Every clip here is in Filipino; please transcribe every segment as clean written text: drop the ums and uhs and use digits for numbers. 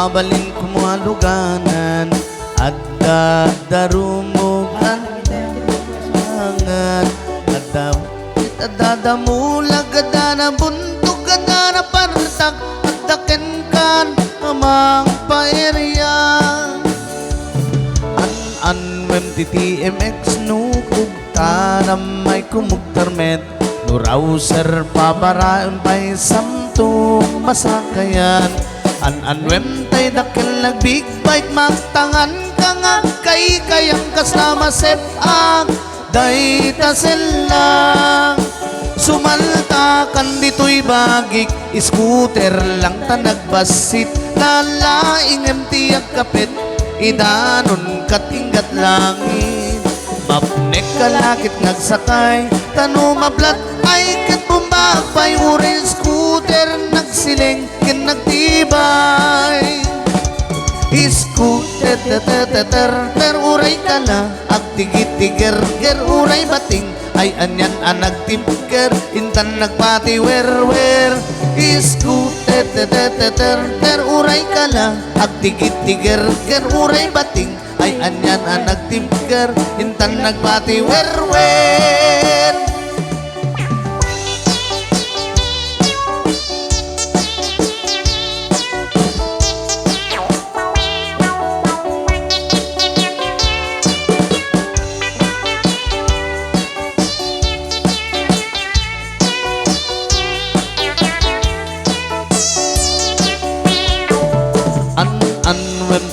mabalin kumualuganan at darumugan angat at dadamulag adana buntog adana partak at daken kan amang paerya an TTMX nukog tanam may kumugtarmet nurawser pabaraon pa'y samtong masakayan an tay dakil nag big bite magtangan ka nga kay kayang kasama set ang dayta selang sumalta kan dito'y bagik scooter lang ta nagbasit lalaing empty ang kapit idanon katinggat langit mapnek kalakit nagsakay tano mablat ay kat bumbakpay urin scooter nagsiling kin nagtibay scooter ter uray ka na ag tigitiger ger uray bating ay anyan anag timker intan nagpati wer scooter ter uray ka na ag tigitiger ger uray bating ay anyan anag timker intan nagpati wer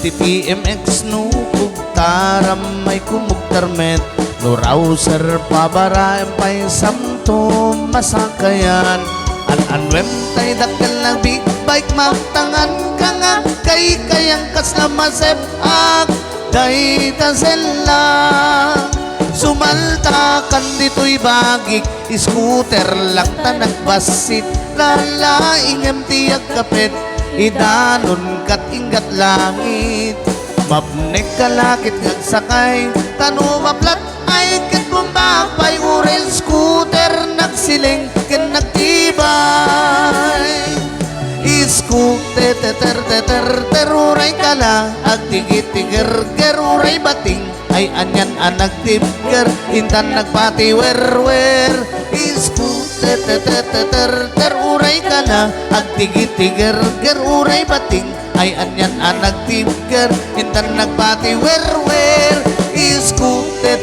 TTMX nukog taram may kumugtarmet nurawser pabaraem pa'y samto masakayan an tay dakil ng big bike magtangan ka nga kay kayang kasama sep ak dayta selang sumalta kan dito'y bagik scooter lang ta nagbasit lalaing empty ang kapit idanon katinggat langit mapnek kalakit nagsakay tano maplat ay kat bumbakpay urel scooter nagsiling kin nagtibay scooter ter uray kala ag tigitiger ger uray bating ay anyan anag timger intan nagpati wer scooter ter uray kala ag tigitiger ger uray bating ay anyan anag timger intan nagpati wer scooter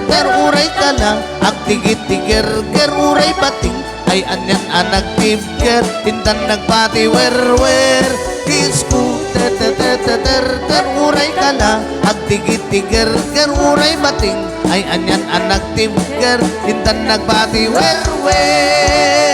ter uray kala ag tigitiger ger uray bating ay anyan anag timger intan nagpati wer scooter ter uray kala ag tigitiger ger uray bating ay anyan anag timger intan nagpati wer